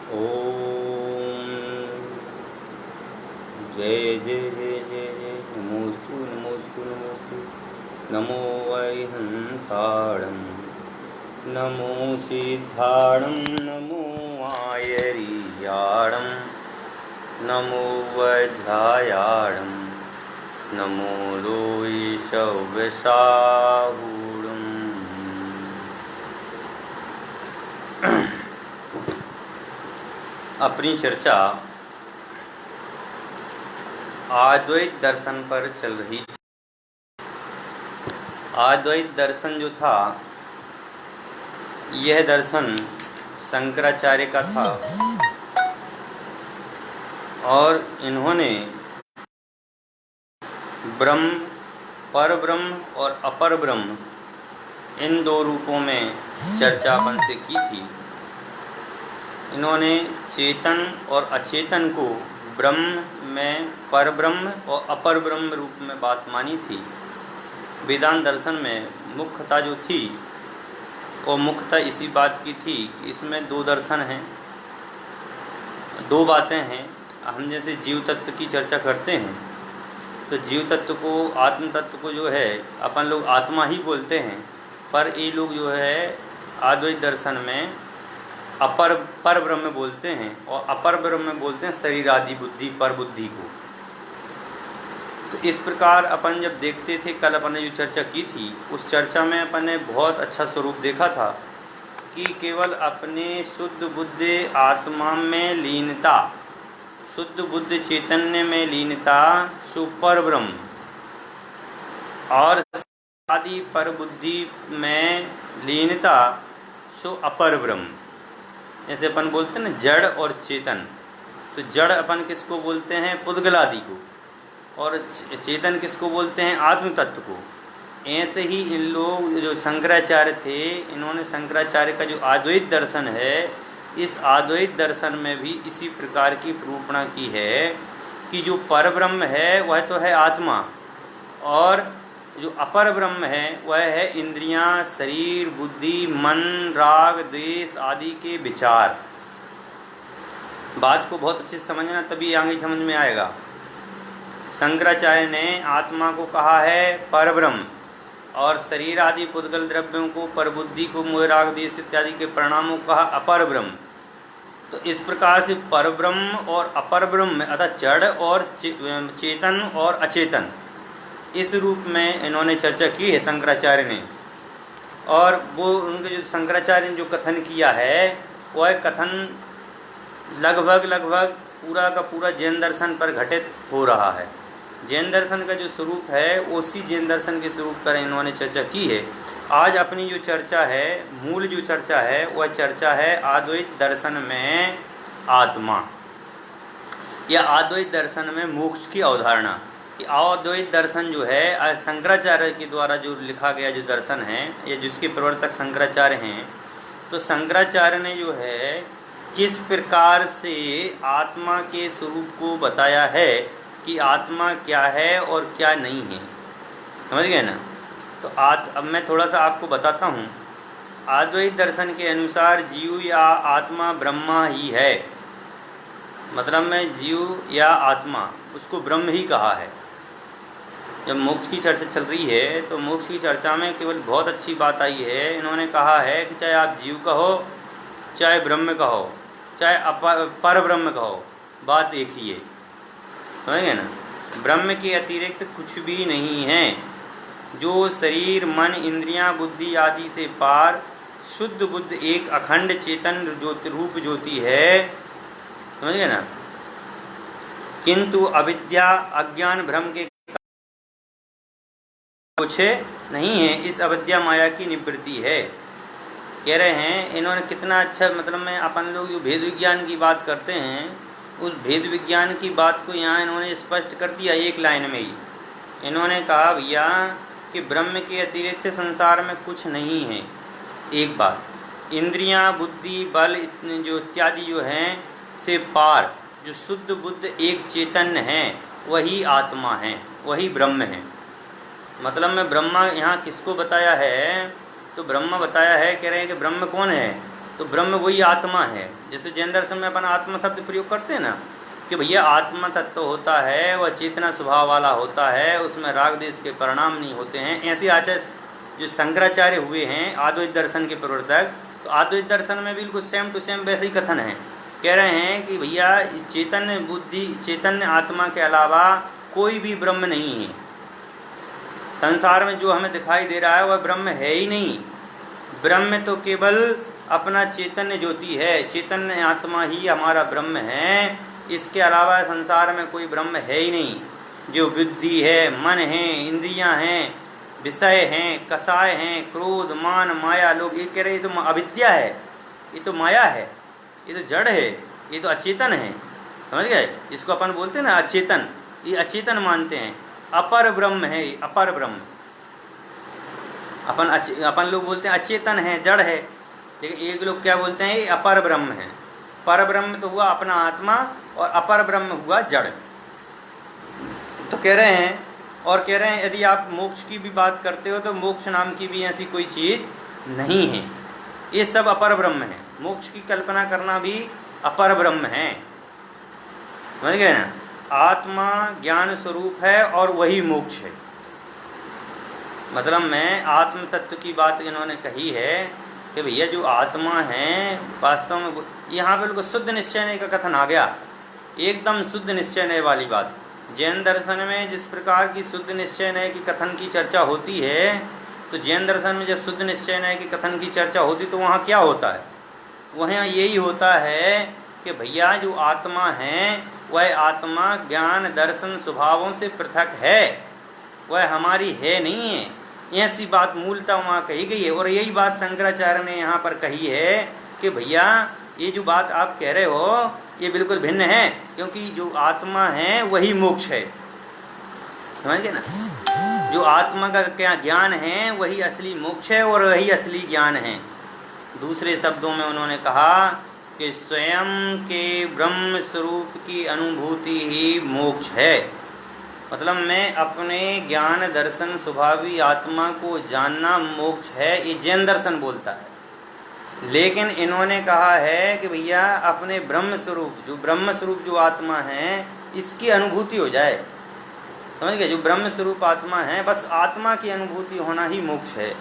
ओम जय जय जय जय जय नमोस्तु नमोस्तु नमोस्तु। नमो वैहंताणं नमो सिद्धाणं नमो आयर्याणं नमो वज्रायाणं नमो लोईशव्यसाहूणम्। अपनी चर्चा अद्वैत दर्शन पर चल रही थी। अद्वैत दर्शन जो था, यह दर्शन शंकराचार्य का था और इन्होंने ब्रह्म, पर ब्रह्म और अपर ब्रह्म इन दो रूपों में चर्चा अपन से की थी। इन्होंने चेतन और अचेतन को ब्रह्म में पर ब्रह्म और अपर ब्रह्म रूप में बात मानी थी। वेदांत दर्शन में मुख्यता जो थी वो मुख्यता इसी बात की थी कि इसमें दो दर्शन हैं, दो बातें हैं। हम जैसे जीव तत्व की चर्चा करते हैं तो जीव तत्व को, आत्म तत्व को जो है अपन लोग आत्मा ही बोलते हैं, पर ये लोग जो है अद्वैत दर्शन में अपर पर ब्रह्म बोलते हैं और अपर ब्रह्म बोलते हैं शरीर आदि बुद्धि पर बुद्धि को। तो इस प्रकार अपन जब देखते थे, कल अपन ने जो चर्चा की थी उस चर्चा में अपन ने बहुत अच्छा स्वरूप देखा था कि केवल अपने शुद्ध बुद्ध आत्मा में लीनता, शुद्ध बुद्ध चैतन्य में लीनता सो पर ब्रह्म, और आदि पर बुद्धि में लीनता सो अपर ब्रह्म। जैसे अपन बोलते हैं ना जड़ और चेतन, तो जड़ अपन किसको बोलते हैं? पुद्गल आदि को, और चेतन किसको बोलते हैं? आत्म तत्व को। ऐसे ही इन लोग जो शंकराचार्य थे, इन्होंने शंकराचार्य का जो अद्वैत दर्शन है, इस अद्वैत दर्शन में भी इसी प्रकार की निरूपणा की है कि जो पर ब्रह्म है वह तो है आत्मा, और जो अपर ब्रह्म है वह है इंद्रियां, शरीर, बुद्धि, मन, राग, द्वेष आदि के विचार। बात को बहुत अच्छे से समझना, तभी आगे समझ में आएगा। शंकराचार्य ने आत्मा को कहा है पर ब्रह्म, और शरीर आदि पुद्गल द्रव्यों को, पर बुद्धि को, मोह राग द्वेष इत्यादि के परिणामों को कहा अपर ब्रह्म। तो इस प्रकार से पर ब्रह्म और अपर ब्रह्म अर्थात जड़ और चेतन और अचेतन, इस रूप में इन्होंने चर्चा की है शंकराचार्य ने। और वो उनके जो शंकराचार्य ने जो कथन किया है वह कथन लगभग पूरा का पूरा जैन दर्शन पर घटित हो रहा है। जैन दर्शन का जो स्वरूप है उसी जैन दर्शन के स्वरूप पर इन्होंने चर्चा की है। आज अपनी जो चर्चा है, मूल जो चर्चा है, वह चर्चा है अद्वैत दर्शन में आत्मा, या अद्वैत दर्शन में मोक्ष की अवधारणा। कि अद्वैत दर्शन जो है शंकराचार्य के द्वारा जो लिखा गया जो दर्शन है, या जिसके प्रवर्तक शंकराचार्य हैं, तो शंकराचार्य ने जो है किस प्रकार से आत्मा के स्वरूप को बताया है कि आत्मा क्या है और क्या नहीं है। समझ गए ना? तो अब मैं थोड़ा सा आपको बताता हूँ। अद्वैत दर्शन के अनुसार जीव या आत्मा ब्रह्मा ही है, मतलब में जीव या आत्मा उसको ब्रह्म ही कहा है। जब मोक्ष की चर्चा चल रही है तो मोक्ष की चर्चा में केवल बहुत अच्छी बात आई है, इन्होंने कहा है कि चाहे आप जीव कहो, चाहे ब्रह्म कहो, चाहे पर ब्रह्म कहो, बात एक ही है। समझेंगे ना? ब्रह्म के अतिरिक्त कुछ भी नहीं है। जो शरीर, मन, इंद्रियां, बुद्धि आदि से पार शुद्ध बुद्ध एक अखंड चेतन ज्योति रूप ज्योति है। समझ गए ना? किंतु अविद्या, अज्ञान, भ्रम के कुछ नहीं है। इस अविद्या माया की निवृत्ति है। कह रहे हैं इन्होंने कितना अच्छा, मतलब में अपन लोग जो भेद विज्ञान की बात करते हैं, उस भेद विज्ञान की बात को यहाँ इन्होंने स्पष्ट कर दिया एक लाइन में ही। इन्होंने कहा भैया कि ब्रह्म के अतिरिक्त संसार में कुछ नहीं है। एक बात, इंद्रियां, बुद्धि, बल जो इत्यादि जो हैं से पार जो शुद्ध बुद्ध एक चैतन्य है, वही आत्मा है, वही ब्रह्म है। मतलब में ब्रह्मा यहाँ किसको बताया है? तो ब्रह्म बताया है, कह रहे हैं कि ब्रह्म कौन है? तो ब्रह्म वही आत्मा है। जैसे जैन दर्शन में अपन आत्मा शब्द प्रयोग करते हैं ना, कि भैया आत्मा तत्व होता है, वह चेतना स्वभाव वाला होता है, उसमें राग देश के परिणाम नहीं होते हैं। ऐसे आचार्य जो शंकराचार्य हुए हैं अद्वैत दर्शन के प्रवर्तक, तो अद्वैत दर्शन में बिल्कुल सेम टू सेम वैसे ही कथन है। कह रहे हैं कि भैया चैतन्य बुद्धि, चैतन्य आत्मा के अलावा कोई भी ब्रह्म नहीं है। संसार में जो हमें दिखाई दे रहा है वह ब्रह्म है ही नहीं। ब्रह्म तो केवल अपना चैतन्य ज्योति है, चैतन्य आत्मा ही हमारा ब्रह्म है। इसके अलावा संसार में कोई ब्रह्म है ही नहीं। जो बुद्धि है, मन है, इंद्रियां हैं, विषय हैं, कसाय हैं, क्रोध, मान, माया, लोग ये कह रहे हैं ये तो अविद्या है, ये तो माया है, ये तो जड़ है, ये तो अचेतन है। समझ गए? इसको अपन बोलते हैं ना अचेतन, ये अचेतन मानते हैं। अपर ब्रह्म है, अपर ब्रह्म। अपन लोग बोलते हैं अचेतन है, जड़ है, लेकिन एक लोग क्या बोलते हैं, ये अपर ब्रह्म है। पर ब्रह्म तो हुआ अपना आत्मा और अपर ब्रह्म हुआ जड़। तो कह रहे हैं, और कह रहे हैं यदि आप मोक्ष की भी बात करते हो तो मोक्ष नाम की भी ऐसी कोई चीज़ नहीं है, ये सब अपर ब्रह्म है। मोक्ष की कल्पना करना भी अपर ब्रह्म है। समझ गए ना? आत्मा ज्ञान स्वरूप है और वही मोक्ष है। मतलब मैं आत्म तत्व की बात इन्होंने कही है कि भैया जो आत्मा है वास्तव में, यहाँ बिल्कुल शुद्ध निश्चय नय का कथन आ गया, एकदम शुद्ध निश्चय नय वाली बात। जैन दर्शन में जिस प्रकार की शुद्ध निश्चय नय की कथन की चर्चा होती है, तो जैन दर्शन में जब शुद्ध निश्चय नय की कथन की चर्चा होती तो वहाँ क्या होता है? वहाँ यही होता है कि भैया जो आत्मा है वह आत्मा ज्ञान दर्शन स्वभावों से पृथक है, वह हमारी है नहीं है। ऐसी बात मूलतः वहाँ कही गई है। और यही बात शंकराचार्य ने यहाँ पर कही है कि भैया ये जो बात आप कह रहे हो ये बिल्कुल भिन्न है, क्योंकि जो आत्मा है वही मोक्ष है। समझ गए ना? जो आत्मा का क्या ज्ञान है वही असली मोक्ष है और वही असली ज्ञान है। दूसरे शब्दों में उन्होंने कहा कि स्वयं के ब्रह्म स्वरूप की अनुभूति ही मोक्ष है। मतलब मैं अपने ज्ञान दर्शन स्वभावी आत्मा को जानना मोक्ष है, ये जैन दर्शन बोलता है। लेकिन इन्होंने कहा है कि भैया अपने ब्रह्म स्वरूप जो आत्मा है इसकी अनुभूति हो जाए। समझ गए? जो ब्रह्म स्वरूप आत्मा है, बस आत्मा की अनुभूति होना ही मोक्ष है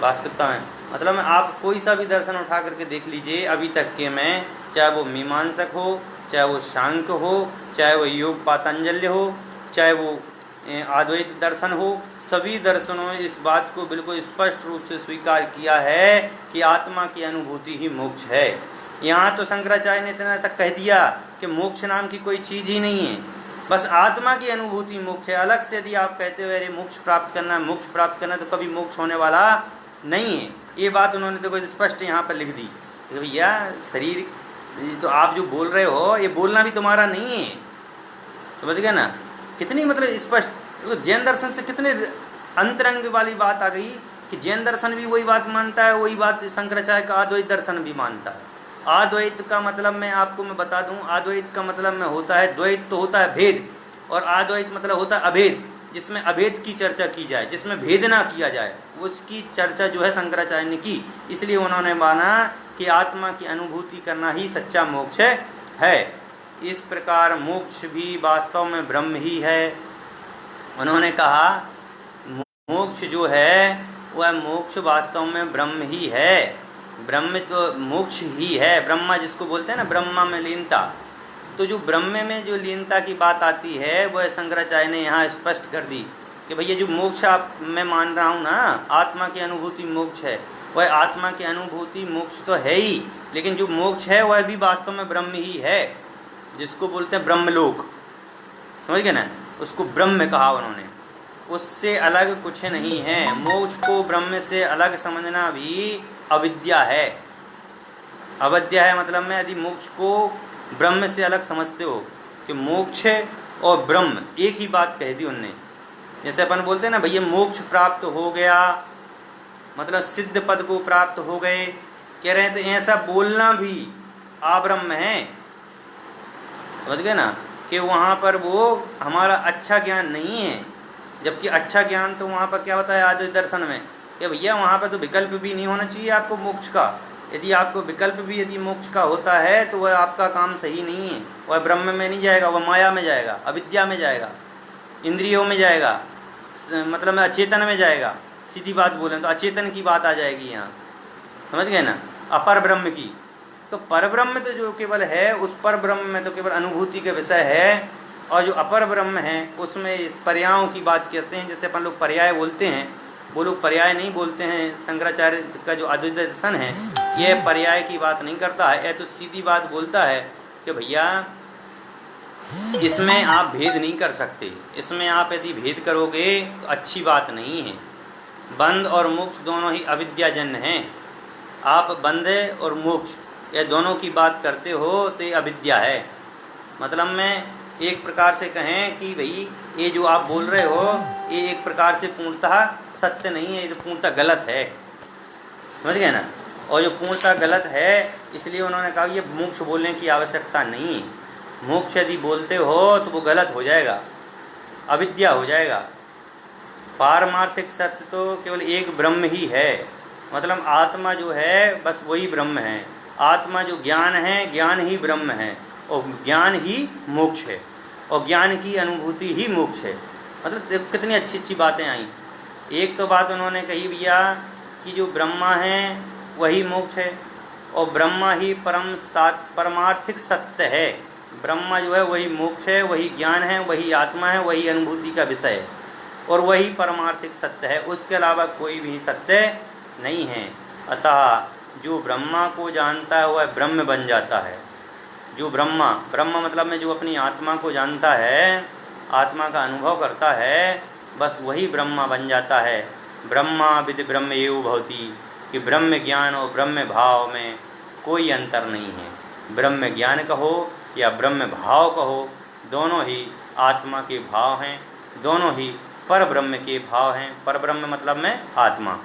वास्तविकता में। मतलब आप कोई सा भी दर्शन उठा करके देख लीजिए अभी तक के में, चाहे वो मीमांसक हो, चाहे वो सांख्य हो, चाहे वो योग पातंजल्य हो, चाहे वो अद्वैत दर्शन हो, सभी दर्शनों ने इस बात को बिल्कुल स्पष्ट रूप से स्वीकार किया है कि आत्मा की अनुभूति ही मोक्ष है। यहाँ तो शंकराचार्य ने इतना तक कह दिया कि मोक्ष नाम की कोई चीज़ ही नहीं है, बस आत्मा की अनुभूति मोक्ष है। अलग से यदि आप कहते हो अरे मोक्ष प्राप्त करना तो कभी मोक्ष होने वाला नहीं है। ये बात उन्होंने तो कोई स्पष्ट यहाँ पर लिख दी कि भैया शरीर तो आप जो बोल रहे हो ये बोलना भी तुम्हारा नहीं है। समझ गए ना? कितनी मतलब स्पष्ट। जैन दर्शन से कितने अंतरंग वाली बात आ गई कि जैन दर्शन भी वही बात मानता है, वही बात शंकराचार्य का अद्वैत दर्शन भी मानता है। अद्वैत का मतलब मैं बता दूं, अद्वैत का मतलब में होता है, द्वैत तो होता है भेद, और अद्वैत मतलब होता है अभेद, जिसमें अभेद की चर्चा की जाए, जिसमें भेद ना किया जाए, उसकी चर्चा जो है शंकराचार्य ने की। इसलिए उन्होंने माना कि आत्मा की अनुभूति करना ही सच्चा मोक्ष है। इस प्रकार मोक्ष भी वास्तव में ब्रह्म ही है। उन्होंने कहा मोक्ष जो है वह मोक्ष वास्तव में ब्रह्म ही है। ब्रह्म तो मोक्ष ही है। ब्रह्मा जिसको बोलते हैं ना, ब्रह्मा में लीनता, तो जो ब्रह्म में जो लीनता की बात आती है वह शंकराचार्य ने यहाँ स्पष्ट कर दी कि भैया जो मोक्ष आप मैं मान रहा हूँ ना, आत्मा की अनुभूति मोक्ष है, वह आत्मा की अनुभूति मोक्ष तो है ही, लेकिन जो मोक्ष है वह भी वास्तव में ब्रह्म ही है, जिसको बोलते हैं ब्रह्मलोक। समझ गए ना? उसको ब्रह्म कहा उन्होंने, उससे अलग कुछ नहीं है। मोक्ष को ब्रह्म से अलग समझना भी अविद्या है। अविद्या है मतलब में यदि मोक्ष को ब्रह्म से अलग समझते हो कि मोक्ष और ब्रह्म एक ही बात कह दी उनने। जैसे अपन बोलते हैं ना भैया मोक्ष प्राप्त हो गया, मतलब सिद्ध पद को प्राप्त हो गए, कह रहे हैं, तो ऐसा बोलना भी आब्रह्म है। समझ गए ना? कि वहाँ पर वो हमारा अच्छा ज्ञान नहीं है, जबकि अच्छा ज्ञान तो वहाँ पर क्या होता है अद्वैत दर्शन में कि भैया वहाँ पर तो विकल्प भी नहीं होना चाहिए आपको मोक्ष का। यदि आपको विकल्प भी यदि मोक्ष का होता है तो वह आपका काम सही नहीं है, वह ब्रह्म में नहीं जाएगा, वह माया में जाएगा, अविद्या में जाएगा, इंद्रियों में जाएगा, मतलब में अचेतन में जाएगा। सीधी बात बोलें तो अचेतन की बात आ जाएगी यहाँ, समझ गए ना, अपर ब्रह्म की। तो पर ब्रह्म तो जो केवल है, उस पर ब्रह्म में तो केवल अनुभूति का विषय है, और जो अपर ब्रह्म है उसमें इस पर्यायों की बात करते हैं। जैसे अपन लोग पर्याय बोलते हैं, वो लोग पर्याय नहीं बोलते हैं। शंकराचार्य का जो अद्वैत दर्शन है ये पर्याय की बात नहीं करता है, यह तो सीधी बात बोलता है कि भैया इसमें आप भेद नहीं कर सकते, इसमें आप यदि भेद करोगे तो अच्छी बात नहीं है। बंध और मोक्ष दोनों ही अविद्याजन्य हैं। आप बंध और मोक्ष ये दोनों की बात करते हो तो ये अविद्या है। मतलब में एक प्रकार से कहें कि भाई ये जो आप बोल रहे हो ये एक प्रकार से पूर्णतः सत्य नहीं है, ये तो पूर्णतः गलत है, समझ गए ना। और जो पूर्णतः गलत है इसलिए उन्होंने कहा ये मोक्ष बोलने की आवश्यकता नहीं है। मोक्ष यदि बोलते हो तो वो गलत हो जाएगा, अविद्या हो जाएगा। पारमार्थिक सत्य तो केवल एक ब्रह्म ही है, मतलब आत्मा जो है बस वही ब्रह्म है। आत्मा जो ज्ञान है, ज्ञान ही ब्रह्म है, और ज्ञान ही मोक्ष है, और ज्ञान की अनुभूति ही मोक्ष है। मतलब देखो कितनी अच्छी अच्छी बातें आई। एक तो बात उन्होंने कही भैया कि जो ब्रह्मा है वही मोक्ष है, और ब्रह्मा ही परमार्थिक सत्य है। ब्रह्मा जो है वही मोक्ष है, वही ज्ञान है, वही आत्मा है, वही अनुभूति का विषय है, और वही परमार्थिक सत्य है। उसके अलावा कोई भी सत्य नहीं है। अतः जो ब्रह्मा को जानता है वह ब्रह्म बन जाता है। जो ब्रह्म मतलब में जो अपनी आत्मा को जानता है, आत्मा का अनुभव करता है, बस वही ब्रह्मा बन जाता है। ब्रह्मा विद ब्रह्म एव भवति, कि ब्रह्म ज्ञान और ब्रह्म भाव में कोई अंतर नहीं है। ब्रह्म ज्ञान कहो या ब्रह्म भाव कहो, दोनों ही आत्मा के भाव हैं, दोनों ही पर ब्रह्म के भाव हैं। पर ब्रह्म मतलब में आत्मा,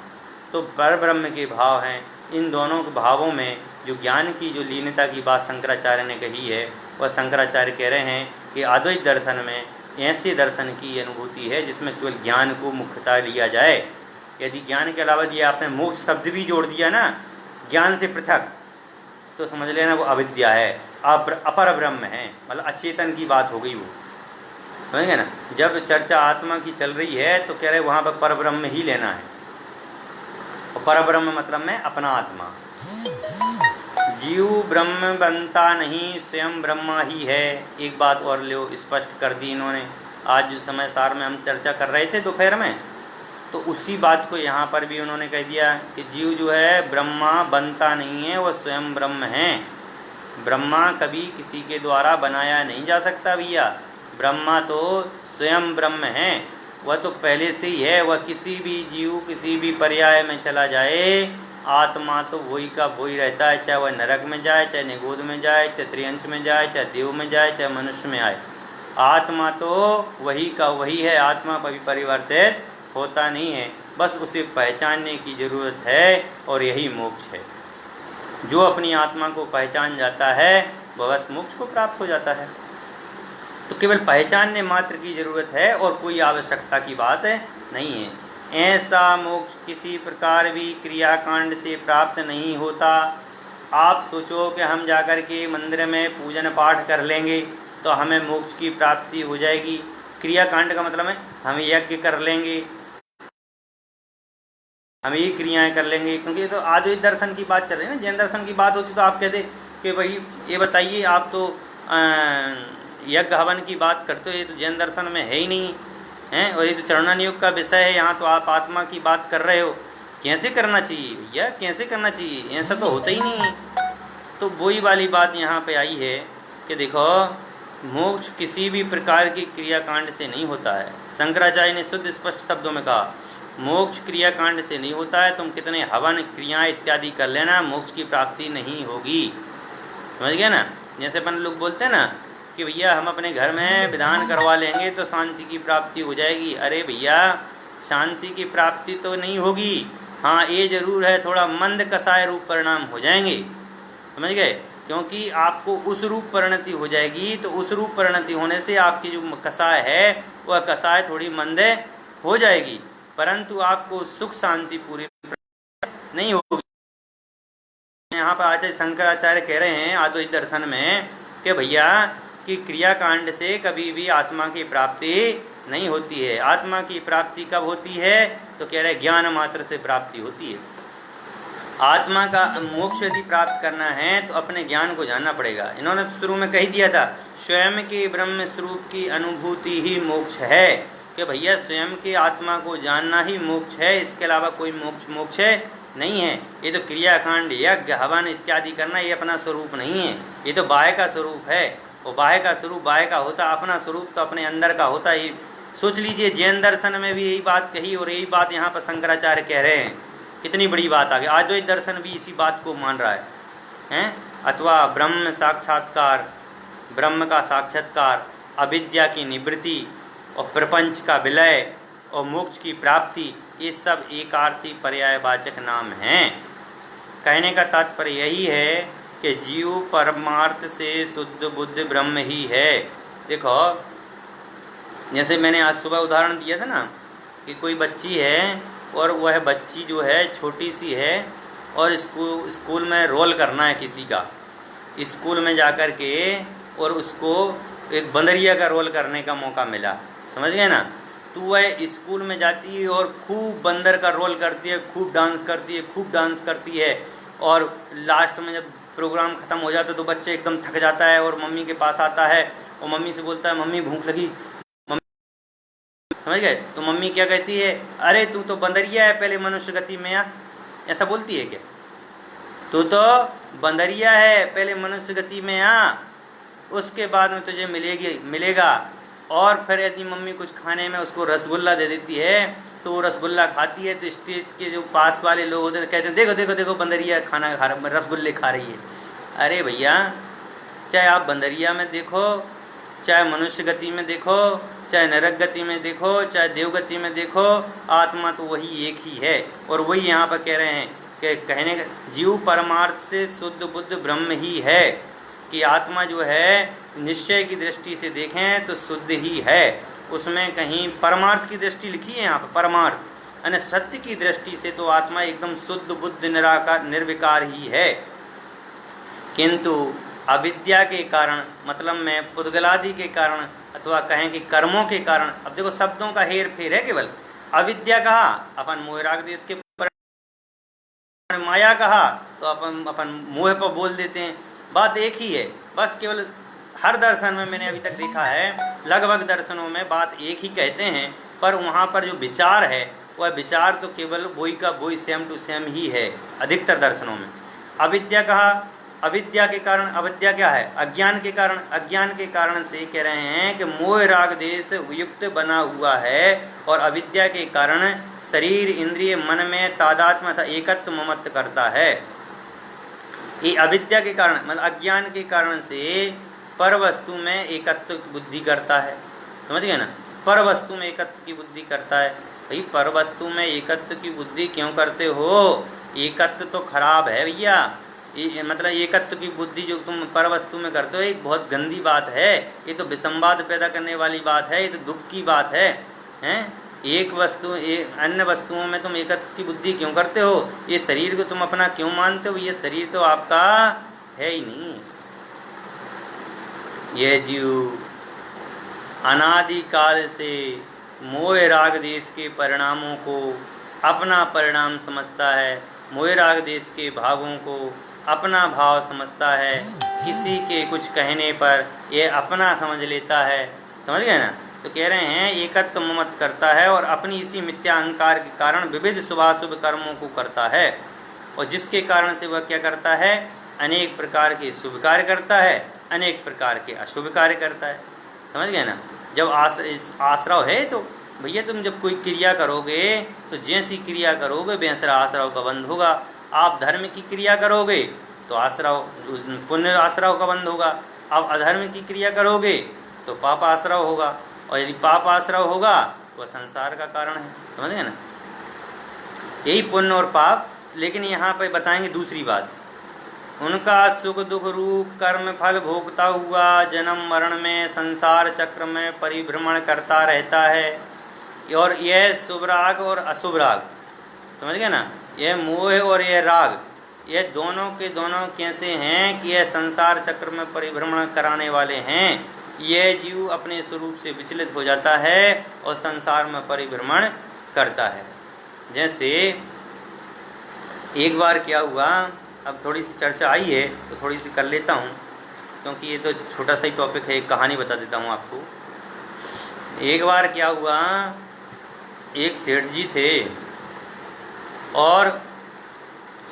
तो पर ब्रह्म के भाव हैं। इन दोनों के भावों में जो ज्ञान की जो लीनता की बात शंकराचार्य ने कही है, वह शंकराचार्य कह रहे हैं कि अद्वैत दर्शन में ऐसे दर्शन की अनुभूति है जिसमें केवल ज्ञान को मुख्यतः लिया जाए। यदि ज्ञान के अलावा दिया आपने मोक्ष शब्द भी जोड़ दिया ना, ज्ञान से पृथक, तो समझ लेना वो अविद्या है, अपर ब्रह्म है, मतलब अचेतन की बात हो गई वो, समझेंगे ना। जब चर्चा आत्मा की चल रही है तो कह रहे वहाँ पर पर ब्रह्म ही लेना है, और पर ब्रह्म मतलब में अपना आत्मा। जीव ब्रह्म बनता नहीं, स्वयं ब्रह्मा ही है। एक बात और लो स्पष्ट कर दी इन्होंने। आज जो समय सार में हम चर्चा कर रहे थे दोपहर में, तो उसी बात को यहाँ पर भी उन्होंने कह दिया कि जीव जो है ब्रह्मा बनता नहीं है, वह स्वयं ब्रह्म है। ब्रह्मा कभी किसी के द्वारा बनाया नहीं जा सकता भैया। ब्रह्मा तो स्वयं ब्रह्म है, वह तो पहले से ही है। वह किसी भी जीव किसी भी पर्याय में चला जाए, आत्मा तो वही का वही रहता है, चाहे वह नरक में जाए, चाहे निगोद में जाए, चाहे त्रियंश में जाए, चाहे देव में जाए, चाहे मनुष्य में आए, आत्मा तो वही का वही है। आत्मा कभी परिवर्तित होता नहीं है, बस उसे पहचानने की ज़रूरत है, और यही मोक्ष है। जो अपनी आत्मा को पहचान जाता है वह बस मोक्ष को प्राप्त हो जाता है। तो केवल पहचानने मात्र की ज़रूरत है, और कोई आवश्यकता की बात नहीं है। ऐसा मोक्ष किसी प्रकार भी क्रियाकांड से प्राप्त नहीं होता। आप सोचो कि हम जाकर के मंदिर में पूजन पाठ कर लेंगे तो हमें मोक्ष की प्राप्ति हो जाएगी। क्रियाकांड का मतलब है हम यज्ञ कर लेंगे, हम ये क्रियाएं कर लेंगे, क्योंकि ये तो अद्वैत दर्शन की बात चल रही है ना। जैन दर्शन की बात होती तो आप कहते कि भाई ये बताइए, आप तो यज्ञ हवन की बात करते हो, ये तो जैन दर्शन में है ही नहीं है, और ये तो चरणन योग का विषय है। यहाँ तो आप आत्मा की बात कर रहे हो, कैसे करना चाहिए भैया, कैसे करना चाहिए, ऐसा तो होता ही नहीं है। तो वही वाली बात यहाँ पे आई है कि देखो मोक्ष किसी भी प्रकार की क्रियाकांड से नहीं होता है। शंकराचार्य ने शुद्ध स्पष्ट शब्दों में कहा मोक्ष क्रियाकांड से नहीं होता है। तुम कितने हवन क्रियाएं इत्यादि कर लेना, मोक्ष की प्राप्ति नहीं होगी। समझ गया ना। जैसे अपन लोग बोलते हैं ना कि भैया हम अपने घर में विधान करवा लेंगे तो शांति की प्राप्ति हो जाएगी। अरे भैया शांति की प्राप्ति तो नहीं होगी, हाँ ये जरूर है थोड़ा मंद कसाय रूप परिणाम हो जाएंगे, समझ गए। क्योंकि आपको उस रूप परिणति हो जाएगी, तो उस रूप परिणति होने से आपकी जो कसाय है वह कसाय थोड़ी मंद हो जाएगी, परंतु आपको सुख शांति पूरी नहीं होगी। यहाँ पर आचार्य शंकराचार्य कह रहे हैं अद्वैत दर्शन में कि भैया कि क्रियाकांड से कभी भी आत्मा की प्राप्ति नहीं होती है। आत्मा की प्राप्ति कब होती है? तो कह रहे ज्ञान मात्र से प्राप्ति होती है। आत्मा का मोक्ष यदि प्राप्त करना है तो अपने ज्ञान को जानना पड़ेगा। इन्होंने शुरू में कह दिया था स्वयं के ब्रह्म स्वरूप की अनुभूति ही मोक्ष है, कि भैया स्वयं के आत्मा को जानना ही मोक्ष है, इसके अलावा कोई मोक्ष नहीं है। ये तो क्रियाकांड यज्ञ हवन इत्यादि करना ये अपना स्वरूप नहीं है, ये तो बाह्य का स्वरूप है। और बाह्य का स्वरूप बाह्य का होता, अपना स्वरूप तो अपने अंदर का होता। ये सोच लीजिए जैन दर्शन में भी यही बात कही और यही बात यहाँ पर शंकराचार्य कह रहे हैं। कितनी बड़ी बात आ गई। अद्वैत दर्शन भी इसी बात को मान रहा है। अथवा ब्रह्म साक्षात्कार, ब्रह्म का साक्षात्कार, अविद्या की निवृत्ति और प्रपंच का विलय और मोक्ष की प्राप्ति, ये सब एकार्थी पर्यायवाचक नाम हैं। कहने का तात्पर्य यही है कि जीव परमार्थ से शुद्ध बुद्ध ब्रह्म ही है। देखो जैसे मैंने आज सुबह उदाहरण दिया था ना कि कोई बच्ची है और वह बच्ची जो है छोटी सी है और स्कूल में रोल करना है किसी का, स्कूल में जाकर के और उसको एक बंदरिया का रोल करने का मौका मिला, समझ गए ना। तो वह स्कूल में जाती है और खूब बंदर का रोल करती है, खूब डांस करती है और लास्ट में जब प्रोग्राम ख़त्म हो जाता है तो बच्चे एकदम थक जाता है और मम्मी के पास आता है और मम्मी से बोलता है मम्मी भूख लगी, समझ गए। तो मम्मी क्या कहती है, अरे तू तो बंदरिया है, पहले मनुष्य गति में आ। ऐसा बोलती है क्या? तू तो बंदरिया है, पहले मनुष्य गति में आ, उसके बाद में तुझे मिलेगा। और फिर यदि मम्मी कुछ खाने में उसको रसगुल्ला दे देती है तो वो रसगुल्ला खाती है तो स्टेज के जो पास वाले लोग होते हैं कहते हैं देखो देखो देखो बंदरिया खाना खा रसगुल्ले खा रही है। अरे भैया, चाहे आप बंदरिया में देखो, चाहे मनुष्य गति में देखो, चाहे नरक गति में देखो, चाहे देव गति में देखो, आत्मा तो वही एक ही है। और वही यहाँ पर कह रहे हैं कि कहने का जीव परमार्थ से शुद्ध बुद्ध ब्रह्म ही है, कि आत्मा जो है निश्चय की दृष्टि से देखें तो शुद्ध ही है। उसमें कहीं परमार्थ की दृष्टि लिखी है यहाँ पर, परमार्थ यानी सत्य की दृष्टि से तो आत्मा एकदम शुद्ध बुद्ध निराकार निर्विकार ही है। किंतु अविद्या के कारण, मतलब में पुद्गलादि के कारण अथवा कहें कि कर्मों के कारण, अब देखो शब्दों का हेर फेर है केवल। अविद्या कहा अपन मोह राग देश के, माया कहा तो अपन मोह पर बोल देते हैं। बात एक ही है, बस केवल हर दर्शन में मैंने अभी तक देखा है लगभग दर्शनों में बात एक ही कहते हैं, पर वहाँ पर जो विचार है वह विचार तो केवल वही का वही सेम टू सेम ही है अधिकतर दर्शनों में। अविद्या कहा, अविद्या के कारण, अविद्या क्या है? अज्ञान के कारण। अज्ञान के कारण से कह रहे हैं कि मोह राग देश युक्त बना हुआ है और अविद्या के कारण शरीर इंद्रिय मन में तादात्म्य अर्थात एकत्व ममत्व करता है। ये अविद्या के कारण मतलब अज्ञान के कारण से पर वस्तु में एकत्व की बुद्धि करता है, समझ गए ना। पर वस्तु में एकत्व की बुद्धि करता है। भाई पर वस्तु में एकत्व की बुद्धि क्यों करते हो? एकत्व तो खराब है भैया, मतलब एकत्व की बुद्धि जो तुम पर वस्तु में करते हो एक बहुत गंदी बात है। ये तो विसंवाद पैदा करने वाली बात है, ये तो दुख की बात है, हैं? एक वस्तु अन्य वस्तुओं में तुम एकत्व की बुद्धि क्यों करते हो? ये शरीर को तुम अपना क्यों मानते हो? ये शरीर तो आपका है ही नहीं। ये जीव अनादिकाल से मोह राग देश के परिणामों को अपना परिणाम समझता है, मोह राग देश के भावों को अपना भाव समझता है। किसी के कुछ कहने पर यह अपना समझ लेता है, समझ गए ना। तो कह रहे हैं एकत्व ममत्व करता है और अपनी इसी मिथ्या अहंकार के कारण विविध शुभाशुभ कर्मों को करता है और जिसके कारण से वह क्या करता है? अनेक प्रकार के शुभ कार्य करता है, अनेक प्रकार के अशुभ कार्य करता है, समझ गए ना। जब आश्रव है तो भैया तुम जब कोई क्रिया करोगे तो जैसी क्रिया करोगे वैसा आश्रव का बंध होगा। आप धर्म की क्रिया करोगे तो आश्रव पुण्य आश्रव का बंध होगा। आप अधर्म की क्रिया करोगे तो पाप आश्रव होगा और यदि पाप आश्रव होगा वह संसार का कारण है, समझ गए ना। यही पुण्य और पाप। लेकिन यहाँ पर बताएंगे दूसरी बात, उनका सुख दुख रूप कर्म फल भोगता हुआ जन्म मरण में संसार चक्र में परिभ्रमण करता रहता है। और यह शुभ राग और अशुभ राग, समझ गए ना, यह मोह और यह राग, यह दोनों के दोनों कैसे हैं कि यह संसार चक्र में परिभ्रमण कराने वाले हैं। यह जीव अपने स्वरूप से विचलित हो जाता है और संसार में परिभ्रमण करता है। जैसे एक बार क्या हुआ, अब थोड़ी सी चर्चा आई है तो थोड़ी सी कर लेता हूँ, क्योंकि ये तो छोटा सा ही टॉपिक है। एक कहानी बता देता हूँ आपको। एक बार क्या हुआ, एक सेठ जी थे और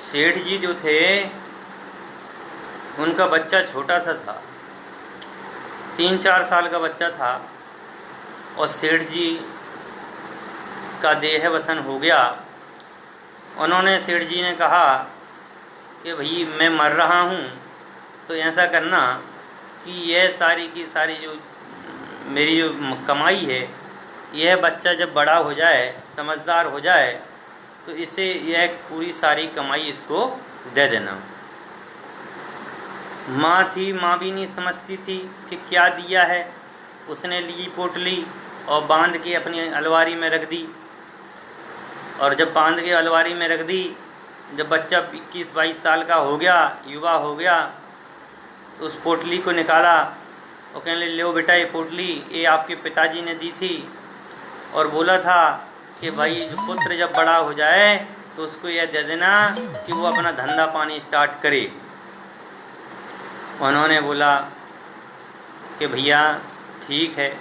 सेठ जी जो थे उनका बच्चा छोटा सा था, 3-4 साल का बच्चा था, और सेठ जी का देह वसन हो गया। उन्होंने, सेठ जी ने कहा कि भाई मैं मर रहा हूँ, तो ऐसा करना कि यह सारी की सारी जो मेरी जो कमाई है, यह बच्चा जब बड़ा हो जाए, समझदार हो जाए, तो इसे यह पूरी सारी कमाई इसको दे देना। माँ थी, माँ भी नहीं समझती थी कि क्या दिया है। उसने ली पोटली और बांध के अपनी अलमारी में रख दी, और जब बांध के अलमारी में रख दी, जब बच्चा 21-22 साल का हो गया, युवा हो गया, तो उस पोटली को निकाला और कहने लो बेटा ये पोटली ये आपके पिताजी ने दी थी, और बोला था कि भाई जो पुत्र जब बड़ा हो जाए तो उसको यह दे देना कि वो अपना धंधा पानी स्टार्ट करे। उन्होंने बोला कि भैया ठीक है।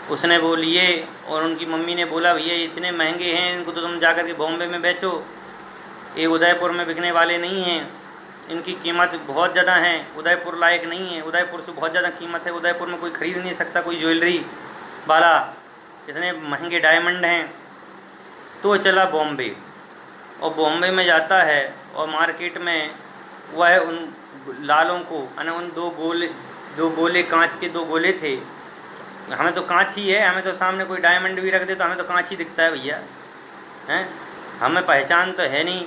उसने वो लिए, और उनकी मम्मी ने बोला भैया इतने महंगे हैं, इनको तो तुम जाकर के बॉम्बे में बेचो, ये उदयपुर में बिकने वाले नहीं हैं, इनकी कीमत बहुत ज़्यादा है, उदयपुर लायक नहीं है, उदयपुर से बहुत ज़्यादा कीमत है, उदयपुर में कोई ख़रीद नहीं सकता कोई ज्वेलरी वाला, इतने महंगे डायमंड हैं। तो चला बॉम्बे, और बॉम्बे में जाता है और मार्केट में वह उन लालों को, यानी उन दो गोले कांच के 2 गोले थे। हमें तो कांच ही है, हमें तो सामने कोई डायमंड भी रख दे तो हमें तो कांच ही दिखता है भैया, हैं, हमें पहचान तो है नहीं।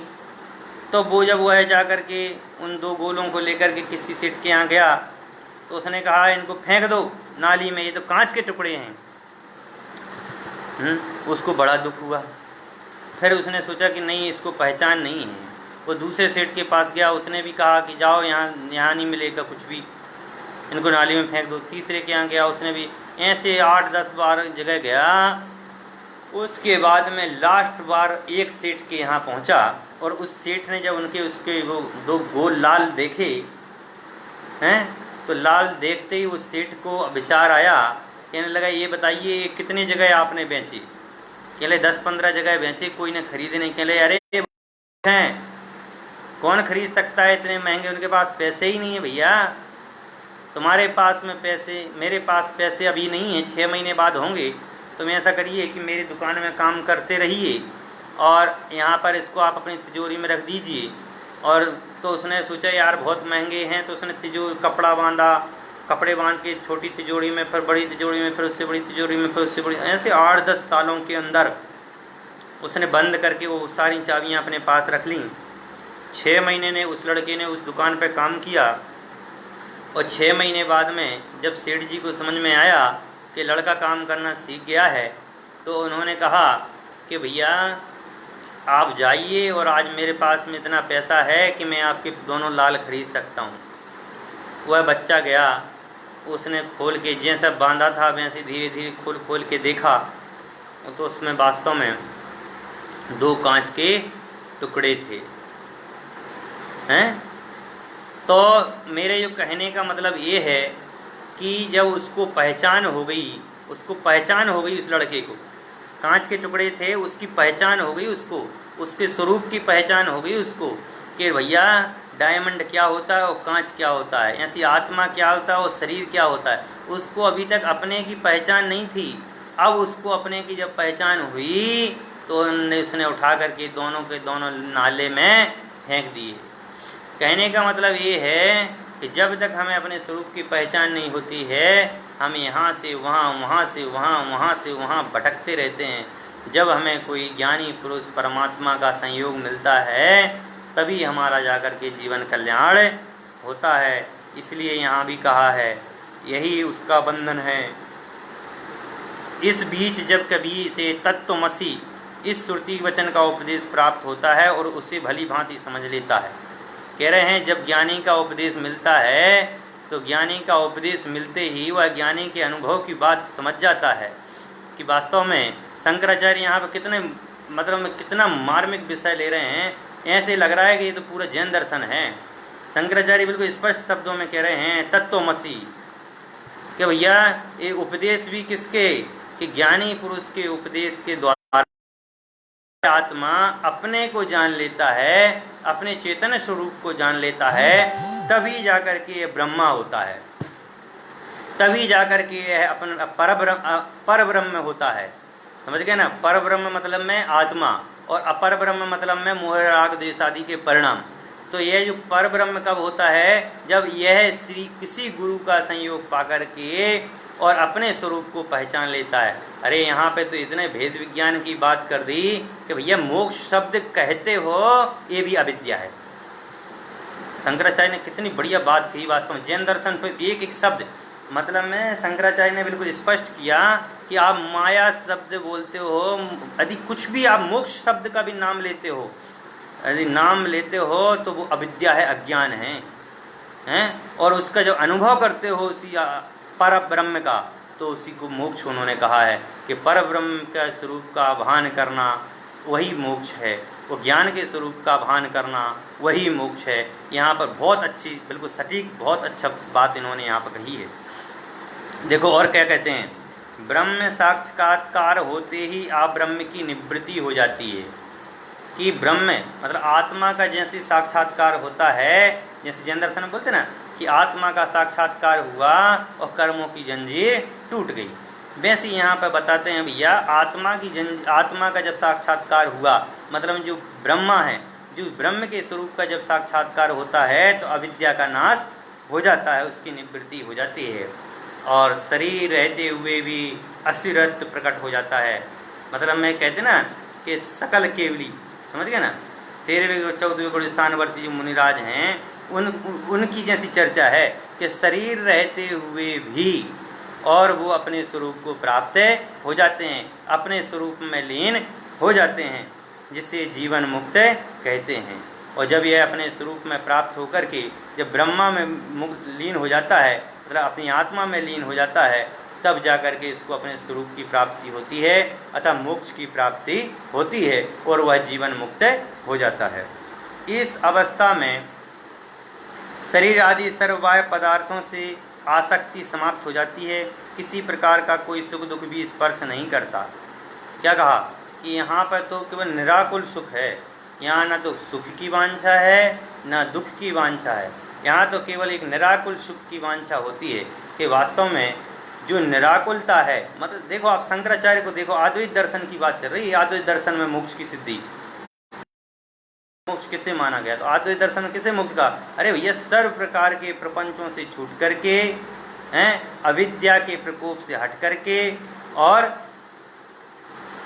तो वो जब वह जा कर के उन 2 गोलों को लेकर के किसी सेठ के यहाँ गया, तो उसने कहा इनको फेंक दो नाली में, ये तो कांच के टुकड़े हैं। उसको बड़ा दुख हुआ। फिर उसने सोचा कि नहीं, इसको पहचान नहीं है। वो दूसरे सेठ के पास गया, उसने भी कहा कि जाओ यहाँ नहीं मिलेगा कुछ भी, इनको नाली में फेंक दो। तीसरे के यहाँ गया, उसने भी ऐसे 8-10 बार जगह गया। उसके बाद में लास्ट बार एक सेठ के यहाँ पहुँचा, और उस सेठ ने जब उसके वो 2 गोल लाल देखे हैं, तो लाल देखते ही उस सेठ को विचार आया। कहने लगा ये बताइए ये कितने जगह आपने बेचे? कहले 10-15 जगह बेचे, कोई ने खरीदे नहीं। कहले अरे हैं, कौन खरीद सकता है इतने महंगे, उनके पास पैसे ही नहीं है भैया। तुम्हारे पास में पैसे, मेरे पास पैसे अभी नहीं है, 6 महीने बाद होंगे। तुम ऐसा करिए कि मेरी दुकान में काम करते रहिए और यहाँ पर इसको आप अपनी तिजोरी में रख दीजिए। और तो उसने सोचा यार बहुत महंगे हैं, तो उसने कपड़ा बांधा, कपड़े बांध के छोटी तिजोरी में, फिर बड़ी तिजोरी में, फिर उससे बड़ी तिजोरी में, फिर उससे बड़ी, ऐसे 8-10 तालों के अंदर उसने बंद करके वो सारी चाबियाँ अपने पास रख लीं। 6 महीने ने उस लड़के ने उस दुकान पर काम किया, और 6 महीने बाद में जब सेठ जी को समझ में आया कि लड़का काम करना सीख गया है, तो उन्होंने कहा कि भैया आप जाइए, और आज मेरे पास में इतना पैसा है कि मैं आपके दोनों लाल खरीद सकता हूँ। वह बच्चा गया, उसने खोल के जैसा बांधा था वैसे धीरे धीरे खोल के देखा, तो उसमें वास्तव में 2 कांच के टुकड़े थे। हैं, तो मेरे जो कहने का मतलब ये है कि जब उसको पहचान हो गई, उस लड़के को, कांच के टुकड़े थे, उसकी पहचान हो गई, उसको उसके स्वरूप की पहचान हो गई उसको, कि भैया डायमंड क्या होता है और कांच क्या होता है, ऐसी आत्मा क्या होता है और शरीर क्या होता है। उसको अभी तक अपने की पहचान नहीं थी, अब उसको अपने की जब पहचान हुई तो उसने उठा करके दोनों के दोनों नाले में फेंक दिए। कहने का मतलब ये है कि जब तक हमें अपने स्वरूप की पहचान नहीं होती है, हम यहाँ से वहाँ, वहाँ से वहाँ, वहाँ से वहाँ भटकते रहते हैं। जब हमें कोई ज्ञानी पुरुष परमात्मा का संयोग मिलता है, तभी हमारा जाकर के जीवन कल्याण होता है। इसलिए यहाँ भी कहा है, यही उसका बंधन है। इस बीच जब कभी से तत्वमसि इस श्रुति वचन का उपदेश प्राप्त होता है और उसे भली भांति समझ लेता है। कह रहे हैं जब ज्ञानी का उपदेश मिलता है तो ज्ञानी का उपदेश मिलते ही वह ज्ञानी के अनुभव की बात समझ जाता है कि वास्तव में शंकराचार्य यहाँ पर कितने मतलब कितना मार्मिक विषय ले रहे हैं। ऐसे लग रहा है कि ये तो पूरा जैन दर्शन है। शंकराचार्य बिल्कुल स्पष्ट शब्दों में कह रहे हैं तत्वमसि कि भैया ये उपदेश भी किसके कि ज्ञानी पुरुष के उपदेश के द्वारा आत्मा अपने को जान लेता है, अपने चेतन स्वरूप को जान लेता है, तभी जाकर के ये ब्रह्मा होता है, तभी जाकर के यह अपन पर ब्रह्म होता है। समझ गए ना? पर ब्रह्म मतलब में आत्मा और अपर ब्रह्म मतलब में मोह राग द्वेष आदि के परिणाम। तो यह जो पर ब्रह्म कब होता है? जब यह श्री किसी गुरु का संयोग पाकर के और अपने स्वरूप को पहचान लेता है। अरे यहाँ पे तो इतने भेद विज्ञान की बात कर दी कि भैया मोक्ष शब्द कहते हो ये भी अविद्या है। शंकराचार्य ने कितनी बढ़िया बात कही। वास्तव में जैन दर्शन पे एक एक शब्द मतलब में शंकराचार्य ने बिल्कुल स्पष्ट किया कि आप माया शब्द बोलते हो, यदि कुछ भी आप मोक्ष शब्द का भी नाम लेते हो, यदि नाम लेते हो तो वो अविद्या है, अज्ञान है, हैं? और उसका जो अनुभव करते हो उसी पर ब्रह्म का, तो उसी को मोक्ष उन्होंने कहा है कि पर ब्रह्म का स्वरूप का भान करना वही मोक्ष है, वो ज्ञान के स्वरूप का भान करना वही मोक्ष है। यहाँ पर बहुत अच्छी बिल्कुल सटीक बहुत अच्छा बात इन्होंने यहाँ पर कही है। देखो और क्या कहते हैं, ब्रह्म साक्षात्कार होते ही आप ब्रह्म की निवृत्ति हो जाती है। कि ब्रह्म मतलब आत्मा का जैसे साक्षात्कार होता है, जैसे जैन दर्शन में बोलते ना कि आत्मा का साक्षात्कार हुआ और कर्मों की जंजीर टूट गई, वैसे यहाँ पर बताते हैं भैया आत्मा का जब साक्षात्कार हुआ मतलब जो ब्रह्मा है, जो ब्रह्म के स्वरूप का जब साक्षात्कार होता है तो अविद्या का नाश हो जाता है, उसकी निवृत्ति हो जाती है और शरीर रहते हुए भी अस्थिरत्व प्रकट हो जाता है। मतलब मैं कहते ना कि सकल केवली, समझ गए ना? 13वें 14वें गुण स्थानवर्ती जो मुनिराज हैं उनकी जैसी चर्चा है कि शरीर रहते हुए भी और वो अपने स्वरूप को प्राप्त हो जाते हैं, अपने स्वरूप में लीन हो जाते हैं, जिसे जीवन मुक्त कहते हैं। और जब यह अपने स्वरूप में प्राप्त होकर के जब ब्रह्मा में लीन हो जाता है, मतलब अपनी आत्मा में लीन हो जाता है, तब जाकर के इसको अपने स्वरूप की प्राप्ति होती है, अतः मोक्ष की प्राप्ति होती है और वह जीवन मुक्त हो जाता है। इस अवस्था में शरीर आदि सर्वबाह्य पदार्थों से आसक्ति समाप्त हो जाती है, किसी प्रकार का कोई सुख दुख भी स्पर्श नहीं करता। क्या कहा कि यहाँ पर तो केवल निराकुल सुख है, यहाँ न तो सुख की वांछा है न दुख की वांछा है, यहाँ तो केवल एक निराकुल सुख की वांछा होती है। कि वास्तव में जो निराकुलता है, मतलब देखो आप शंकराचार्य को देखो, अद्वैत दर्शन की बात चल रही है, अद्वैत दर्शन में मोक्ष की सिद्धि, मोक्ष किसे माना गया? तो अद्वैत दर्शन किसे मोक्ष का? अरे भैया सर्व प्रकार के प्रपंचों से छूट करके हैं, अविद्या के प्रकोप से हट करके और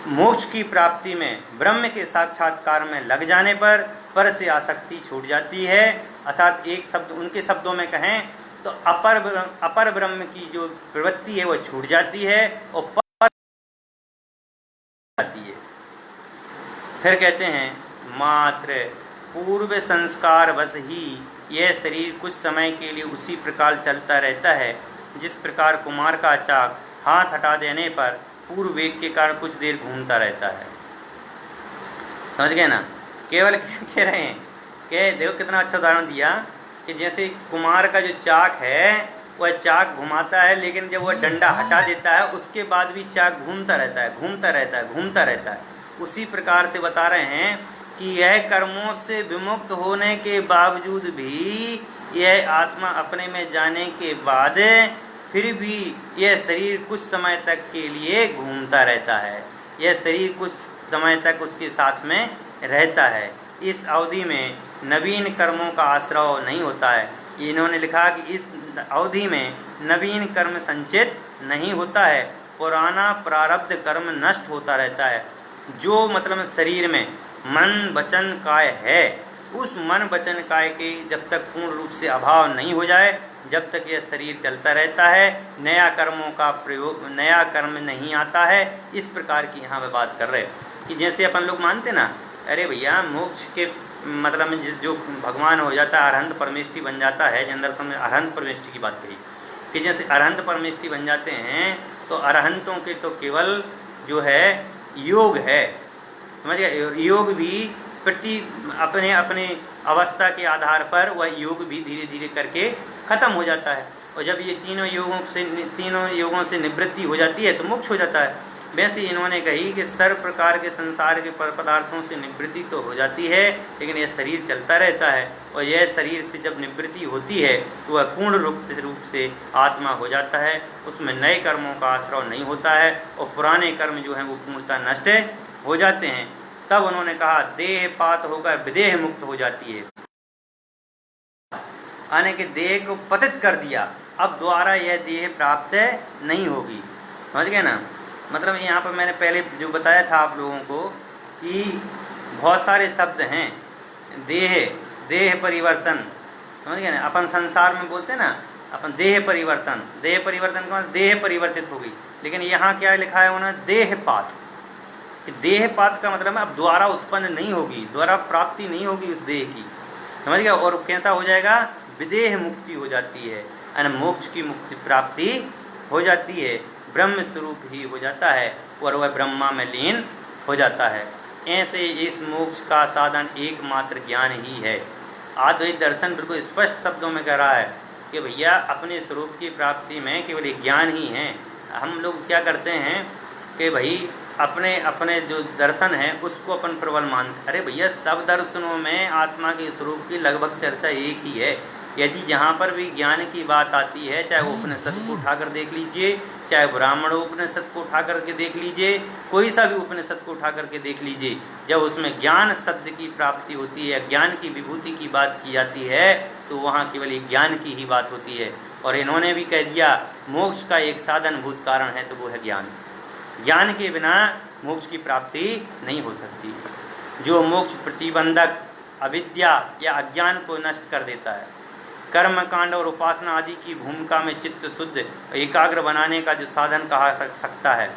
मोक्ष की प्राप्ति में ब्रह्म के साक्षात्कार में लग जाने पर से आसक्ति छूट जाती है। अर्थात एक शब्द उनके शब्दों में कहें तो अपर ब्रह्म की जो प्रवृत्ति है वह छूट जाती है और पर जाती है। फिर कहते हैं मात्र पूर्व संस्कार वश ही यह शरीर कुछ समय के लिए उसी प्रकार चलता रहता है जिस प्रकार कुमार का चाक हाथ हटा देने पर पूर्व वेग के कारण कुछ देर घूमता रहता है। समझ गए ना? केवल कह रहे हैं कि देखो कितना अच्छा उदाहरण दिया कि जैसे कुमार का जो चाक है वह चाक घुमाता है, लेकिन जब वह डंडा हटा देता है उसके बाद भी चाक घूमता रहता है, घूमता रहता है, घूमता रहता है। उसी प्रकार से बता रहे हैं कि यह कर्मों से विमुक्त होने के बावजूद भी यह आत्मा अपने में जाने के बाद फिर भी यह शरीर कुछ समय तक के लिए घूमता रहता है, यह शरीर कुछ समय तक उसके साथ में रहता है। इस अवधि में नवीन कर्मों का आश्रय नहीं होता है। इन्होंने लिखा कि इस अवधि में नवीन कर्म संचित नहीं होता है, पुराना प्रारब्ध कर्म नष्ट होता रहता है। जो मतलब शरीर में मन वचन काय है, उस मन वचन काय के जब तक पूर्ण रूप से अभाव नहीं हो जाए, जब तक यह शरीर चलता रहता है, नया कर्मों का प्रयोग, नया कर्म नहीं आता है। इस प्रकार की यहाँ पे बात कर रहे हैं। कि जैसे अपन लोग मानते ना, अरे भैया मोक्ष के मतलब में जिस जो भगवान हो जाता है अरहंत परमेष्टि बन जाता है, जिन दर्शन में अरहंत परमेष्टि की बात कही कि जैसे अरहंत परमेष्टि बन जाते हैं तो अरहंतों के तो केवल जो है योग है, समझ गए, योग भी प्रति अपने अपने अवस्था के आधार पर वह योग भी धीरे धीरे करके खत्म हो जाता है, और जब ये तीनों योगों से निवृत्ति हो जाती है तो मोक्ष हो जाता है। वैसे इन्होंने कही कि सर्व प्रकार के संसार के पदार्थों से निवृत्ति तो हो जाती है, लेकिन यह शरीर चलता रहता है, और यह शरीर से जब निवृत्ति होती है तो वह पूर्ण रूप से आत्मा हो जाता है, उसमें नए कर्मों का आश्रय नहीं होता है, और पुराने कर्म जो हैं वो पूर्णतः नष्ट हो जाते हैं। तब उन्होंने कहा देह पात होकर विदेह मुक्त हो जाती है, आने के देह को पतित कर दिया, अब दोबारा यह देह प्राप्त नहीं होगी, समझ गए ना। मतलब यहाँ पर मैंने पहले जो बताया था आप लोगों को कि बहुत सारे शब्द हैं, देह परिवर्तन, समझ गए ना। अपन संसार में बोलते हैं ना अपन देह परिवर्तन का देह परिवर्तित हो गई, लेकिन यहाँ क्या लिखा है उन्होंने देहपात, कि देहपात का मतलब है अब दोबारा उत्पन्न नहीं होगी, दोबारा प्राप्ति नहीं होगी उस देह की, समझ गया। और कैसा हो जाएगा, विदेह मुक्ति हो जाती है, यानी मोक्ष की मुक्ति प्राप्ति हो जाती है, ब्रह्म स्वरूप ही हो जाता है और वह ब्रह्मा में लीन हो जाता है। ऐसे इस मोक्ष का साधन एकमात्र ज्ञान ही है। अद्वैत दर्शन बिल्कुल स्पष्ट शब्दों में कह रहा है कि भैया अपने स्वरूप की प्राप्ति में केवल ज्ञान ही है। हम लोग क्या करते हैं कि भाई अपने अपने जो दर्शन है उसको अपन प्रबल मानते, अरे भैया सब दर्शनों में आत्मा के स्वरूप की लगभग चर्चा एक ही है। यदि जहाँ पर भी ज्ञान की बात आती है, चाहे वो उपनिषद को उठाकर देख लीजिए, चाहे ब्राह्मण उपनिषद को उठा करके देख लीजिए, कोई सा भी उपनिषद को उठा करके देख लीजिए, जब उसमें ज्ञान शब्द की प्राप्ति होती है, ज्ञान की विभूति की बात की जाती है, तो वहाँ केवल एक ज्ञान की ही बात होती है। और इन्होंने भी कह दिया मोक्ष का एक साधनभूत कारण है, तो वो है ज्ञान। ज्ञान के बिना मोक्ष की प्राप्ति नहीं हो सकती। जो मोक्ष प्रतिबंधक अविद्या या अज्ञान को नष्ट कर देता है, कर्म कांड और उपासना आदि की भूमिका में चित्त शुद्ध एकाग्र बनाने का जो साधन कहा सकता है,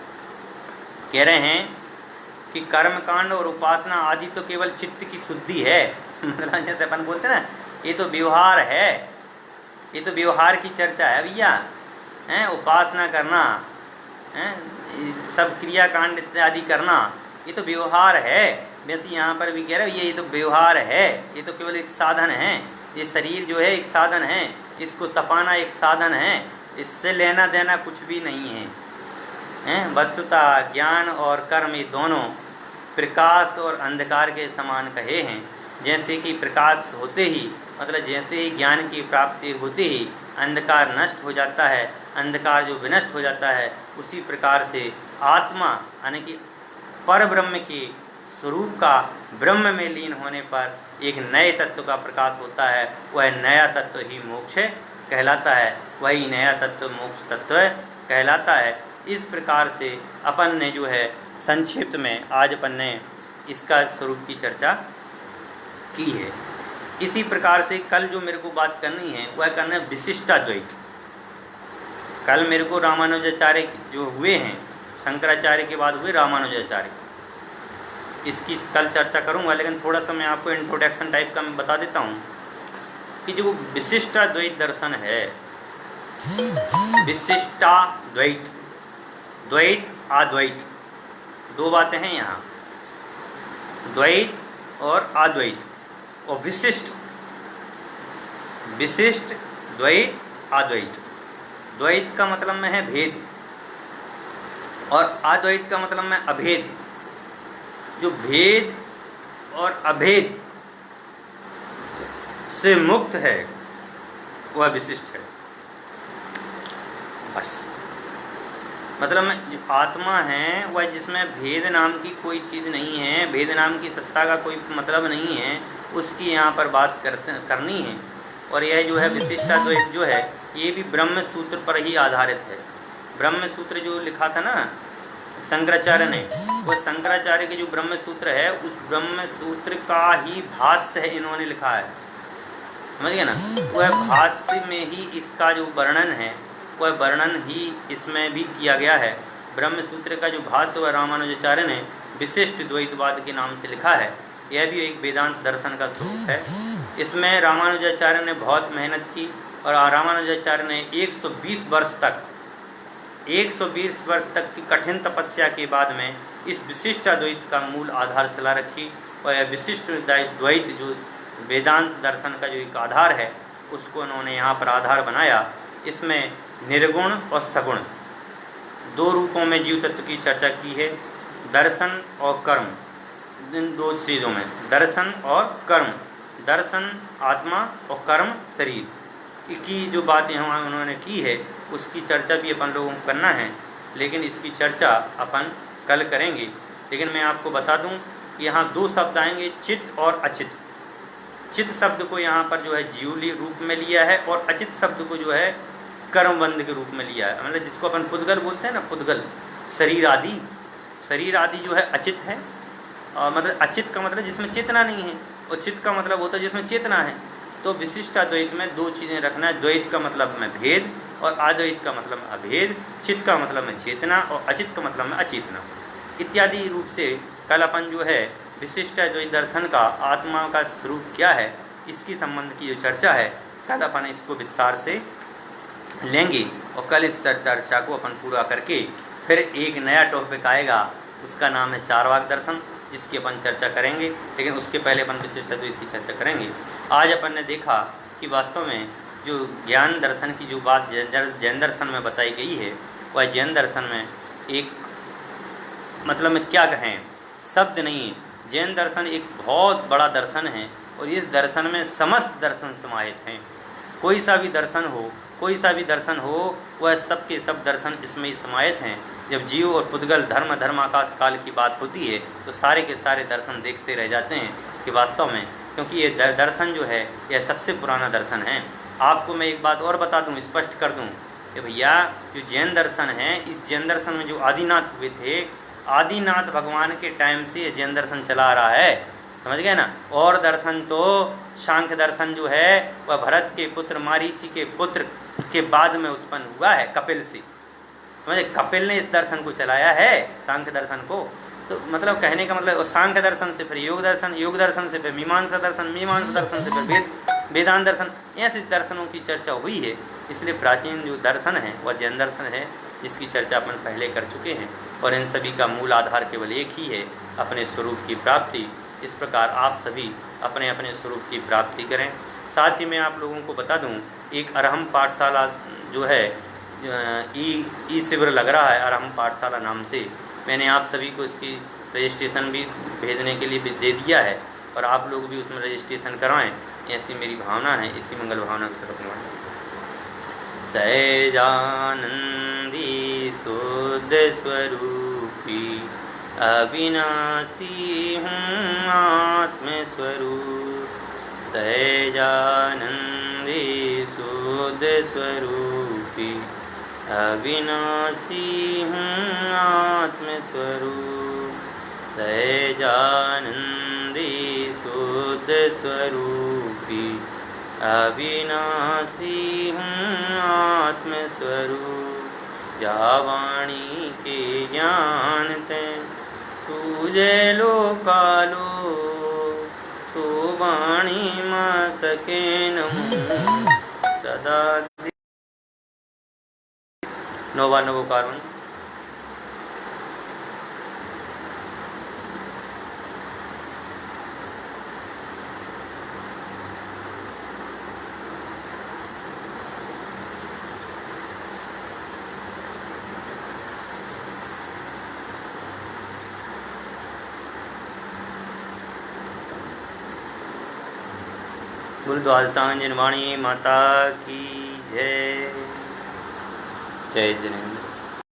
कह रहे हैं कि कर्म कांड और उपासना आदि तो केवल चित्त की शुद्धि है। मतलब जैसे अपन बोलते हैं ना, ये तो व्यवहार है, ये तो व्यवहार की चर्चा है भैया, हैं उपासना करना, हैं सब क्रियाकांड इत्यादि करना, ये तो व्यवहार है। वैसे यहाँ पर भी कह रहे हैं ये तो व्यवहार है, ये तो केवल एक साधन है। ये शरीर जो है एक साधन है, इसको तपाना एक साधन है, इससे लेना देना कुछ भी नहीं है, हैं। वस्तुतः ज्ञान और कर्म ये दोनों प्रकाश और अंधकार के समान कहे हैं। जैसे कि प्रकाश होते ही, मतलब जैसे ही ज्ञान की प्राप्ति होते ही अंधकार नष्ट हो जाता है, अंधकार जो विनष्ट हो जाता है, उसी प्रकार से आत्मा यानी कि पर ब्रह्म के स्वरूप का ब्रह्म में लीन होने पर एक नए तत्व का प्रकाश होता है। वह नया तत्व ही मोक्ष कहलाता है, वही नया तत्व मोक्ष तत्व कहलाता है। इस प्रकार से अपन ने जो है संक्षिप्त में आज अपन ने इसका स्वरूप की चर्चा की है। इसी प्रकार से कल जो मेरे को बात करनी है वह करना है विशिष्टाद्वैत। कल मेरे को रामानुजाचार्य जो हुए हैं, शंकराचार्य के बाद हुए रामानुजाचार्य, इसकी कल चर्चा करूंगा। लेकिन थोड़ा सा मैं आपको इंट्रोडक्शन टाइप का मैं बता देता हूँ कि जो विशिष्टाद्वैत दर्शन है, विशिष्टाद्वैत, द्वैत अद्वैत दो बातें हैं यहाँ, द्वैत और अद्वैत। और विशिष्ट द्वैत अद्वैत, द्वैत का मतलब में है भेद और अद्वैत का मतलब में अभेद। जो भेद और अभेद से मुक्त है वह विशिष्ट है। बस मतलब में जो आत्मा है वह जिसमें भेद नाम की कोई चीज़ नहीं है, भेद नाम की सत्ता का कोई मतलब नहीं है, उसकी यहाँ पर बात करनी है। और यह जो है विशिष्टाद्वैत जो है ये भी ब्रह्म सूत्र पर ही आधारित है। ब्रह्म सूत्र जो लिखा था ना शंकराचार्य ने, वह शंकराचार्य के जो ब्रह्म सूत्र है उस ब्रह्म सूत्र का ही भाष्य है इन्होंने लिखा है, समझ गए ना। वह भाष्य में ही इसका जो वर्णन है वह वर्णन ही इसमें भी किया गया है। ब्रह्म सूत्र का जो भाष्य वह रामानुजाचार्य ने विशिष्ट द्वैतवाद के नाम से लिखा है। यह भी एक वेदांत दर्शन का स्वरूप है। इसमें रामानुजाचार्य ने बहुत मेहनत की और रामानुजाचार्य ने 120 वर्ष तक की कठिन तपस्या के बाद में इस विशिष्ट अद्वैत का मूल आधारशिला रखी। और यह विशिष्ट द्वैत जो वेदांत दर्शन का जो एक आधार है उसको उन्होंने यहाँ पर आधार बनाया। इसमें निर्गुण और सगुण दो रूपों में जीव तत्व की चर्चा की है, दर्शन और कर्म। इन दो चीज़ों में दर्शन और कर्म, दर्शन आत्मा और कर्म शरीर की जो बात यहाँ उन्होंने की है उसकी चर्चा भी अपन लोगों को करना है, लेकिन इसकी चर्चा अपन कल करेंगे। लेकिन मैं आपको बता दूं कि यहाँ दो शब्द आएंगे, चित्त और अचित। चित्त शब्द को यहाँ पर जो है जीव रूप में लिया है और अचित शब्द को जो है कर्मबंध के रूप में लिया है। मतलब जिसको अपन पुद्गल बोलते हैं ना, पुद्गल शरीर आदि जो है अचित है। और मतलब अचित का मतलब जिसमें चेतना नहीं है, और चित्त का मतलब होता है जिसमें चेतना है। तो विशिष्ट अद्वैत में दो चीज़ें रखना है, द्वैत का मतलब में भेद और अद्वैत का मतलब में अभेद, चित्त का मतलब में चेतना और अचित का मतलब में अचेतना इत्यादि रूप से कल अपन जो है विशिष्ट अद्वैत दर्शन का आत्मा का स्वरूप क्या है इसकी संबंध की जो चर्चा है कल अपन इसको विस्तार से लेंगे। और कल इस चर्चा को अपन पूरा करके फिर एक नया टॉपिक आएगा, उसका नाम है चारवाक दर्शन, जिसकी अपन चर्चा करेंगे। लेकिन उसके पहले अपन विशिष्ट अद्वैत की चर्चा करेंगे। आज अपन ने देखा कि वास्तव में जो ज्ञान दर्शन की जो बात जैन दर्शन में बताई गई है वह जैन दर्शन में एक मतलब में क्या कहें शब्द नहीं है। जैन दर्शन एक बहुत बड़ा दर्शन है और इस दर्शन में समस्त दर्शन समाहित हैं। कोई सा भी दर्शन हो वह सब के सब दर्शन इसमें ही समाहित हैं। जब जीव और पुद्गल धर्म आकाश काल की बात होती है तो सारे के सारे दर्शन देखते रह जाते हैं कि वास्तव में, क्योंकि ये दर्शन जो है यह सबसे पुराना दर्शन है। आपको मैं एक बात और बता दूं, स्पष्ट कर दूं कि भैया जो जैन दर्शन है, इस जैन दर्शन में जो आदिनाथ हुए थे, आदिनाथ भगवान के टाइम से ये जैन दर्शन चला आ रहा है, समझ गए ना। और दर्शन तो सांख्य दर्शन जो है वह भरत के पुत्र मारीची के पुत्र के बाद में उत्पन्न हुआ है, कपिल से, समझे। कपिल ने इस दर्शन को चलाया है, सांख्य दर्शन को। तो मतलब कहने का मतलब सांख्य दर्शन से फिर योग दर्शन से फिर मीमांसा दर्शन से फिर वेदांत दर्शन, ऐसे दर्शनों की चर्चा हुई है। इसलिए प्राचीन जो दर्शन है वह जैन दर्शन है, जिसकी चर्चा अपन पहले कर चुके हैं। और इन सभी का मूल आधार केवल एक ही है, अपने स्वरूप की प्राप्ति। इस प्रकार आप सभी अपने अपने स्वरूप की प्राप्ति करें। साथ ही मैं आप लोगों को बता दूं, एक अरहम पाठशाला जो है ई शिविर लग रहा है, अरहम पाठशाला नाम से। मैंने आप सभी को इसकी रजिस्ट्रेशन भी भेजने के लिए भी दे दिया है, और आप लोग भी उसमें रजिस्ट्रेशन करवाएं, ऐसी मेरी भावना है। इसी मंगल भावना के साथ सहजानंदी शुद्ध स्वरूपी अविनाशी हूँ आत्मस्वरूप, सहजानंदी शुद्ध स्वरूपी अविनाशी हूँ आत्मस्वरूप, सहजानंदी शुद्ध स्वरूपी अविनाशी हूँ आत्मस्वरूप, जावाणी के ज्ञान ते सूझे लोकालो, सुवाणी मत के नमो सदा। नोवा नवो कार्बन गुरुद्वारा सांजन वाणी माता की जय। जय जिनेन्द्र।